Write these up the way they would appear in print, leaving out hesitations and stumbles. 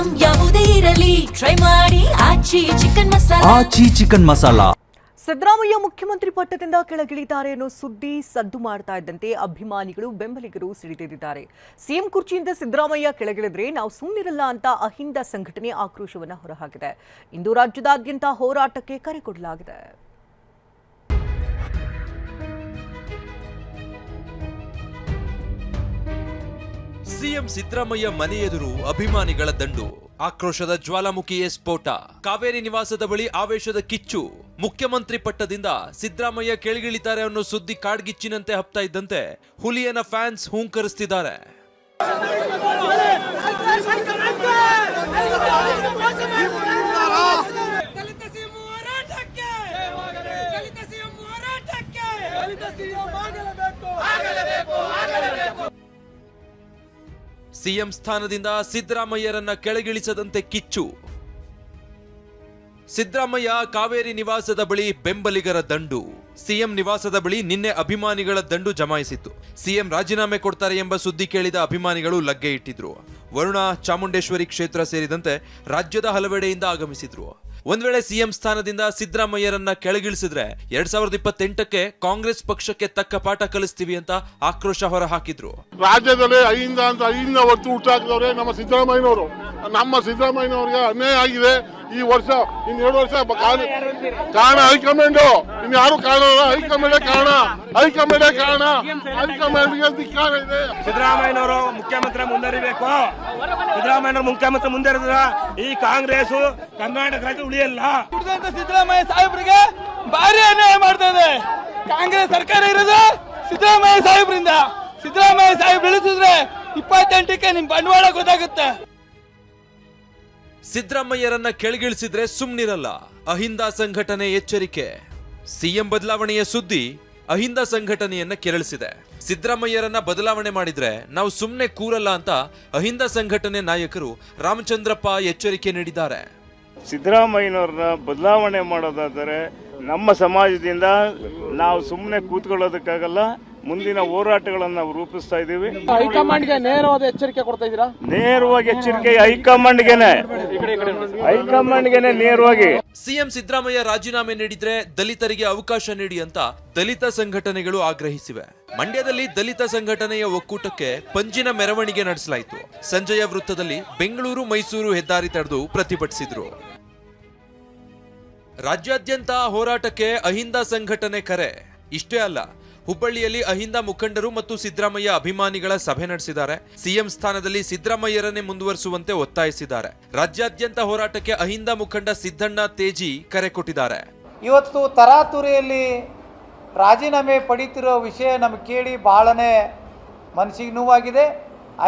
Item ಯಾವುದೇ ಇರಲಿ try ಮಾಡಿ ಆಚಿ ಚಿಕನ್ ಮಸಾಲಾ. ಸಿದ್ದರಾಮಯ್ಯ ಮುಖ್ಯಮಂತ್ರಿ ಪಟ್ಟದಿಂದ ಕೆಳಗಿಳಿದ್ದಾರೆ ಅನ್ನೋ ಸುದ್ದಿ ಸದ್ದು ಮಾಡ್ತಾ ಇದ್ದಂತೆ ಅಭಿಮಾನಿಗಳು ಬೆಂಬಲಿಗರು ಸಿಡಿದಿದ್ದಾರೆ. ಸಿಎಂ ಕುರ್ಚಿಯಿಂದ ಸಿದ್ದರಾಮಯ್ಯ ಕೆಳಗಿಳಿದ್ರೆ ನಾವು ಸುಮ್ಮನಿರಲ್ಲ ಅಂತ ಅಹಿಂದ ಸಂಘಟನೆ ಆಕ್ರೋಶವನ್ನು ಹೊರಹಾಕಿದೆ. ಇಂದು ರಾಜ್ಯದಾದ್ಯಂತ ಹೋರಾಟಕ್ಕೆ ಕರೆ ಕೊಡಲಾಗಿದೆ. ಸಿಎಂ ಸಿದ್ದರಾಮಯ್ಯ ಮನೆ ಎದುರು ಅಭಿಮಾನಿಗಳ ದಂಡು, ಆಕ್ರೋಶದ ಜ್ವಾಲಾಮುಖಿಯೇ ಸ್ಫೋಟ. ಕಾವೇರಿ ನಿವಾಸದ ಬಳಿ ಆವೇಶದ ಕಿಚ್ಚು. ಮುಖ್ಯಮಂತ್ರಿ ಪಟ್ಟದಿಂದ ಸಿದ್ದರಾಮಯ್ಯ ಕೆಳಗಿಳಿತಾರೆ ಅನ್ನೋ ಸುದ್ದಿ ಕಾಡ್ಗಿಚ್ಚಿನಂತೆ ಹಬ್ತಾ ಇದ್ದಂತೆ ಹುಲಿಯನ ಫ್ಯಾನ್ಸ್ ಹೂಂಕರಿಸ್ತಿದ್ದಾರೆ. ಸಿಎಂ ಸ್ಥಾನದಿಂದ ಸಿದ್ದರಾಮಯ್ಯರನ್ನ ಕೆಳಗಿಳಿಸದಂತೆ ಕಿಚ್ಚು. ಸಿದ್ದರಾಮಯ್ಯ ಕಾವೇರಿ ನಿವಾಸದ ಬಳಿ ಬೆಂಬಲಿಗರ ದಂಡು. ಸಿಎಂ ನಿವಾಸದ ಬಳಿ ನಿನ್ನೆ ಅಭಿಮಾನಿಗಳ ದಂಡು ಜಮಾಯಿಸಿತ್ತು. ಸಿಎಂ ರಾಜೀನಾಮೆ ಕೊಡ್ತಾರೆ ಎಂಬ ಸುದ್ದಿ ಕೇಳಿದ ಅಭಿಮಾನಿಗಳು ಲಗ್ಗೆ ಇಟ್ಟಿದ್ರು. ವರುಣ, ಚಾಮುಂಡೇಶ್ವರಿ ಕ್ಷೇತ್ರ ಸೇರಿದಂತೆ ರಾಜ್ಯದ ಹಲವೆಡೆಯಿಂದ ಆಗಮಿಸಿದ್ರು. ಒಂದ್ ವೇಳೆ ಸಿಎಂ ಸ್ಥಾನದಿಂದ ಸಿದ್ದರಾಮಯ್ಯರನ್ನ ಕೆಳಗಿಳಿಸಿದ್ರೆ 2028ಕ್ಕೆ ಕಾಂಗ್ರೆಸ್ ಪಕ್ಷಕ್ಕೆ ತಕ್ಕ ಪಾಠ ಕಲಿಸ್ತೀವಿ ಅಂತ ಆಕ್ರೋಶ ಹೊರ ಹಾಕಿದ್ರು. ರಾಜ್ಯದಲ್ಲಿ ಅಹಿಂದ ಹೊತ್ತು ಹುಟ್ಟಾಕಿದವ್ರೆ ನಮ್ಮ ಸಿದ್ದರಾಮಯ್ಯನವರು. ನಮ್ಮ ಸಿದ್ದರಾಮಯ್ಯನವ್ರಿಗೆ ಅನ್ಯಾಯ ಆಗಿದೆ. ಈ ವರ್ಷ ಇನ್ನೆರಡು ವರ್ಷ ಕಾರಣ ಹೈಕಮಾಂಡ್, ಇನ್ಯಾರು ಕಾರಣ ಹೈಕಮಾಂಡ್ ಕಾರಣ. ಹೈಕಮಾಂಡ್ಗೆ ಧಿಕ್ಕಾರ ಇದೆ. ಸಿದ್ದರಾಮಯ್ಯನವರು ಮುಖ್ಯಮಂತ್ರಿ ಮುಂದುವರಿಬೇಕು. ಸಿದ್ದರಾಮಯ್ಯನವರು ಮುಖ್ಯಮಂತ್ರಿ ಮುಂದುವರಿದ್ರ ಈ ಕಾಂಗ್ರೆಸ್ ಕರ್ನಾಟಕ ರಾಜ್ಯ ಉಳಿಯಲ್ಲ. ಸಿದ್ದರಾಮಯ್ಯ ಸಾಹೇಬ್ರಿಗೆ ಭಾರಿ ಅನ್ಯಾಯ ಮಾಡ್ತಾ ಇದೆ. ಕಾಂಗ್ರೆಸ್ ಸರ್ಕಾರ ಇರೋದು ಸಿದ್ದರಾಮಯ್ಯ ಸಾಹೇಬ್ರಿಂದ. ಸಿದ್ದರಾಮಯ್ಯ ಸಾಹೇಬ್ ಬೆಳೆಸಿದ್ರೆ 28ಕ್ಕೆ ನಿಮ್ ಬಂಡವಾಳ ಗೊತ್ತಾಗುತ್ತೆ. ಸಿದ್ದರಾಮಯ್ಯರನ್ನ ಕೆಳಗಿಳಿಸಿದ್ರೆ ಸುಮ್ನಿರಲ್ಲ, ಅಹಿಂದ ಸಂಘಟನೆ ಎಚ್ಚರಿಕೆ. ಸಿಎಂ ಬದಲಾವಣೆಯ ಸುದ್ದಿ ಅಹಿಂದ ಸಂಘಟನೆಯನ್ನ ಕೆರಳಿಸಿದೆ. ಸಿದ್ದರಾಮಯ್ಯರನ್ನ ಬದಲಾವಣೆ ಮಾಡಿದ್ರೆ ನಾವು ಸುಮ್ನೆ ಕೂರಲ್ಲ ಅಂತ ಅಹಿಂದ ಸಂಘಟನೆ ನಾಯಕರು ರಾಮಚಂದ್ರಪ್ಪ ಎಚ್ಚರಿಕೆ ನೀಡಿದ್ದಾರೆ. ಸಿದ್ದರಾಮಯ್ಯನವ್ರನ್ನ ಬದಲಾವಣೆ ಮಾಡೋದಾದರೆ ನಮ್ಮ ಸಮಾಜದಿಂದ ನಾವು ಸುಮ್ಮನೆ ಕೂತ್ಕೊಳ್ಳೋದಕ್ಕಾಗಲ್ಲ. ಮುಂದಿನ ಹೋರಾಟಗಳನ್ನು ನಾವು ರೂಪಿಸ್ತಾ ಇದ್ದೀವಿ. ಹೈಕಮಾಂಡ್ಗೆ ನೇರವಾದ ಎಚ್ಚರಿಕೆ ಕೊಡ್ತಾ ಇದ್ದೀರಾ? ನೇರವಾಗಿ ಎಚ್ಚರಿಕೆ ಹೈಕಮಾಂಡ್ಗೆನೆ ನೇರವಾಗಿ. ಸಿಎಂ ಸಿದ್ದರಾಮಯ್ಯ ರಾಜೀನಾಮೆ ನೀಡಿದ್ರೆ ದಲಿತರಿಗೆ ಅವಕಾಶ ನೀಡಿ ಅಂತ ದಲಿತ ಸಂಘಟನೆಗಳು ಆಗ್ರಹಿಸಿವೆ. ಮಂಡ್ಯದಲ್ಲಿ ದಲಿತ ಸಂಘಟನೆಯ ಒಕ್ಕೂಟಕ್ಕೆ ಪಂಜಿನ ಮೆರವಣಿಗೆ ನಡೆಸಲಾಯಿತು. ಸಂಜಯ ವೃತ್ತದಲ್ಲಿ ಬೆಂಗಳೂರು ಮೈಸೂರು ಹೆದ್ದಾರಿ ತಡೆದು ಪ್ರತಿಭಟಿಸಿದ್ರು. ರಾಜ್ಯಾದ್ಯಂತ ಹೋರಾಟಕ್ಕೆ ಅಹಿಂದ ಸಂಘಟನೆ ಕರೆ. ಇಷ್ಟೇ ಅಲ್ಲ, ಹುಬ್ಬಳ್ಳಿಯಲ್ಲಿ ಅಹಿಂದ ಮುಖಂಡರು ಮತ್ತು ಸಿದ್ದರಾಮಯ್ಯ ಅಭಿಮಾನಿಗಳ ಸಭೆ ನಡೆಸಿದ್ದಾರೆ. ಸಿಎಂ ಸ್ಥಾನದಲ್ಲಿ ಸಿದ್ದರಾಮಯ್ಯರನ್ನೇ ಮುಂದುವರಿಸುವಂತೆ ಒತ್ತಾಯಿಸಿದ್ದಾರೆ. ರಾಜ್ಯಾದ್ಯಂತ ಹೋರಾಟಕ್ಕೆ ಅಹಿಂದ ಮುಖಂಡ ಸಿದ್ದಣ್ಣ ತೇಜಿ ಕರೆ ಕೊಟ್ಟಿದ್ದಾರೆ. ಇವತ್ತು ತರಾತುರಿಯಲ್ಲಿ ರಾಜೀನಾಮೆ ಪಡೀತಿರೋ ವಿಷಯ ನಮಗೆ ಕೇಳಿ ಬಹಳನೇ ಮನಸ್ಸಿಗೆ ನೋವಾಗಿದೆ.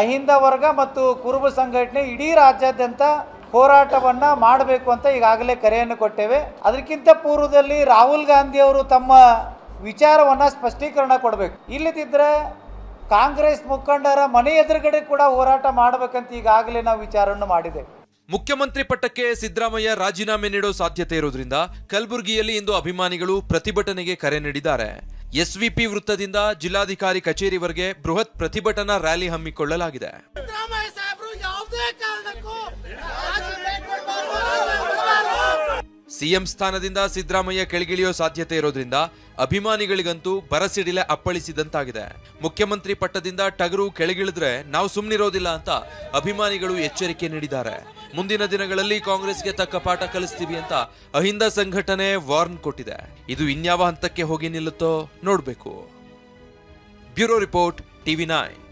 ಅಹಿಂದ ವರ್ಗ ಮತ್ತು ಕುರುಬ ಸಂಘಟನೆ ಇಡೀ ರಾಜ್ಯಾದ್ಯಂತ ಹೋರಾಟವನ್ನು ಮಾಡಬೇಕು ಅಂತ ಈಗಾಗಲೇ ಕರೆಯನ್ನು ಕೊಟ್ಟೇವೆ. ಅದಕ್ಕಿಂತ ಪೂರ್ವದಲ್ಲಿ ರಾಹುಲ್ ಗಾಂಧಿ ಅವರು ತಮ್ಮ ವಿಚಾರವನ್ನು ಸ್ಪಷ್ಟೀಕರಣ ಕೊಡಬೇಕು. ಇಲ್ಲದಿದ್ದರೆ ಕಾಂಗ್ರೆಸ್ ಮುಖಂಡರ ಮನೆ ಎದುರುಗಡೆ ಕೂಡ ಹೋರಾಟ ಮಾಡಬೇಕಂತ ಈಗಾಗಲೇ ನಾವು ವಿಚಾರವನ್ನು ಮಾಡಿದ್ದೇವೆ. ಮುಖ್ಯಮಂತ್ರಿ ಪಟ್ಟಕ್ಕೆ ಸಿದ್ದರಾಮಯ್ಯ ರಾಜೀನಾಮೆ ನೀಡೋ ಸಾಧ್ಯತೆ ಇರೋದ್ರಿಂದ ಕಲಬುರಗಿಯಲ್ಲಿ ಇಂದು ಅಭಿಮಾನಿಗಳು ಪ್ರತಿಭಟನೆಗೆ ಕರೆ ನೀಡಿದ್ದಾರೆ. ಎಸ್ವಿಪಿ ವೃತ್ತದಿಂದ ಜಿಲ್ಲಾಧಿಕಾರಿ ಕಚೇರಿವರೆಗೆ ಬೃಹತ್ ಪ್ರತಿಭಟನಾ ರ್ಯಾಲಿ ಹಮ್ಮಿಕೊಳ್ಳಲಾಗಿದೆ. ಸಿಎಂ ಸ್ಥಾನದಿಂದ ಸಿದ್ದರಾಮಯ್ಯ ಕೆಳಗಿಳಿಯೋ ಸಾಧ್ಯತೆ ಇರೋದ್ರಿಂದ ಅಭಿಮಾನಿಗಳಿಗಂತೂ ಬರಸಿಡಿಲೆ ಅಪ್ಪಳಿಸಿದಂತಾಗಿದೆ. ಮುಖ್ಯಮಂತ್ರಿ ಪಟ್ಟದಿಂದ ಟಗರು ಕೆಳಗಿಳಿದ್ರೆ ನಾವು ಸುಮ್ಮನಿರೋದಿಲ್ಲ ಅಂತ ಅಭಿಮಾನಿಗಳು ಎಚ್ಚರಿಕೆ ನೀಡಿದ್ದಾರೆ. ಮುಂದಿನ ದಿನಗಳಲ್ಲಿ ಕಾಂಗ್ರೆಸ್ಗೆ ತಕ್ಕ ಪಾಠ ಕಲಿಸ್ತೀವಿ ಅಂತ ಅಹಿಂದ ಸಂಘಟನೆ ವಾರ್ನ್ ಕೊಟ್ಟಿದೆ. ಇದು ಇನ್ಯಾವ ಹಂತಕ್ಕೆ ಹೋಗಿ ನಿಲ್ಲುತ್ತೋ ನೋಡ್ಬೇಕು. Bureau report, TV9.